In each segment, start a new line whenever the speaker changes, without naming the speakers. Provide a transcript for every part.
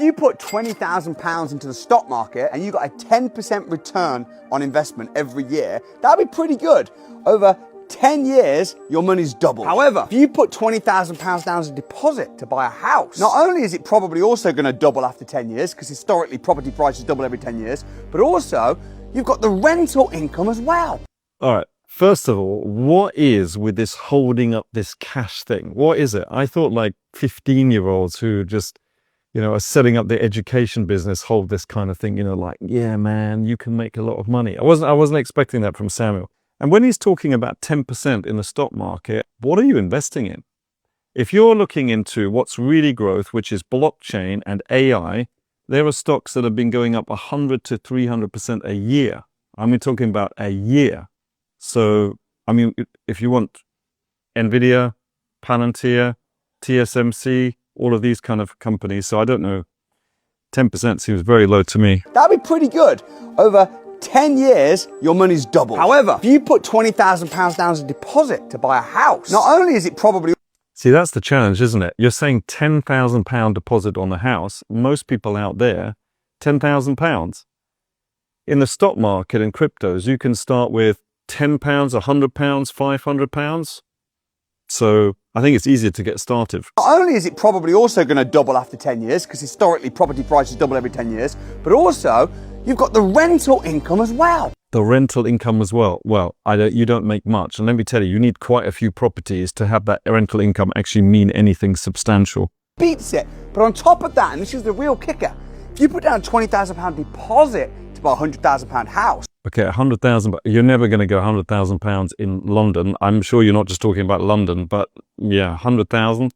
you put £20,000 into the stock market and you got a 10% return on investment every year, that'd be pretty good. Over 10 years, your money's doubled. However, if you put £20,000 down as a deposit to buy a house, not only is it probably also going to double after 10 years, because historically property prices double every 10 years, but also you've got the rental income as well.
All right. First of all, what is with this holding up this cash thing? What is it? I thought like 15-year-olds who just, are setting up their education business hold this kind of thing, like, yeah, man, you can make a lot of money. I wasn't expecting that from Samuel. And when he's talking about 10% in the stock market, what are you investing in? If you're looking into what's really growth, which is blockchain and AI, there are stocks that have been going up 100 to 300% a year. I'm talking about a year. So, if you want NVIDIA, Palantir, TSMC, all of these kind of companies, so I don't know, 10% seems very low to me.
That'd be pretty good. Over 10 years, your money's doubled. However, if you put £20,000 down as a deposit to buy a house, not only is it probably...
See, that's the challenge, isn't it? You're saying £10,000 deposit on the house. Most people out there, £10,000. In the stock market and cryptos, you can start with £10, £100, £500. So I think it's easier to get started.
Not only is it probably also going to double after 10 years, because historically property prices double every 10 years, but also you've got the rental income as well.
The rental income as well. Well, you don't make much. And let me tell you, you need quite a few properties to have that rental income actually mean anything substantial.
Beats it. But on top of that, and this is the real kicker, if you put down a £20,000 deposit to buy a £100,000 house.
Okay, 100,000, but you're never going to go £100,000 in London. I'm sure you're not just talking about London, but yeah, 100,000.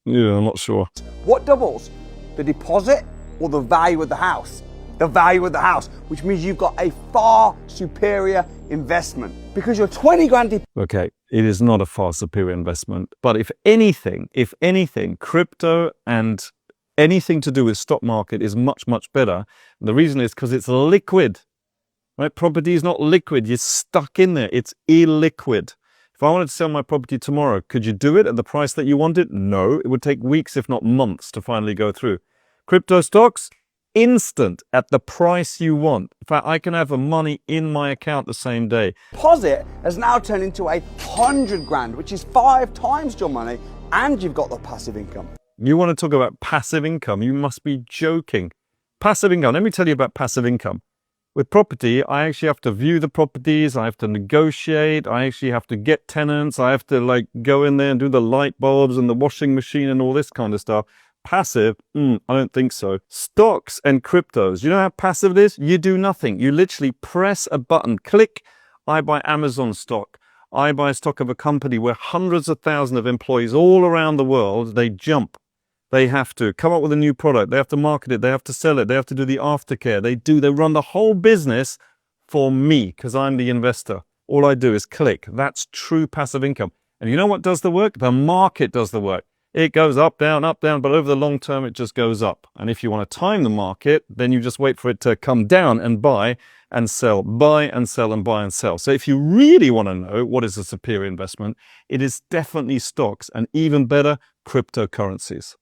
Yeah, I'm not sure.
What doubles? The deposit or the value of the house? The value of the house, which means you've got a far superior investment because you're 20 grand.
Okay, it is not a far superior investment, but if anything, crypto and anything to do with stock market is much, much better. And the reason is because it's liquid, right? Property is not liquid. You're stuck in there. It's illiquid. If I wanted to sell my property tomorrow, could you do it at the price that you wanted? No, it would take weeks, if not months, to finally go through. Crypto stocks, instant at the price you want. In fact, I can have the money in my account the same day.
Deposit has now turned into 100 grand, which is 5 times your money, and you've got the passive income.
You want to talk about passive income? You must be joking. Passive income. Let me tell you about passive income. With property, I actually have to view the properties. I have to negotiate. I actually have to get tenants. I have to go in there and do the light bulbs and the washing machine and all this kind of stuff. Passive? I don't think so. Stocks and cryptos. You know how passive it is? You do nothing. You literally press a button, click, I buy Amazon stock. I buy a stock of a company where hundreds of thousands of employees all around the world, they jump. They have to come up with a new product. They have to market it. They have to sell it. They have to do the aftercare. They run the whole business for me because I'm the investor. All I do is click. That's true passive income. And you know what does the work? The market does the work. It goes up, down, but over the long term, it just goes up. And if you want to time the market, then you just wait for it to come down and buy and sell, buy and sell and buy and sell. So if you really want to know what is a superior investment, it is definitely stocks and even better, cryptocurrencies.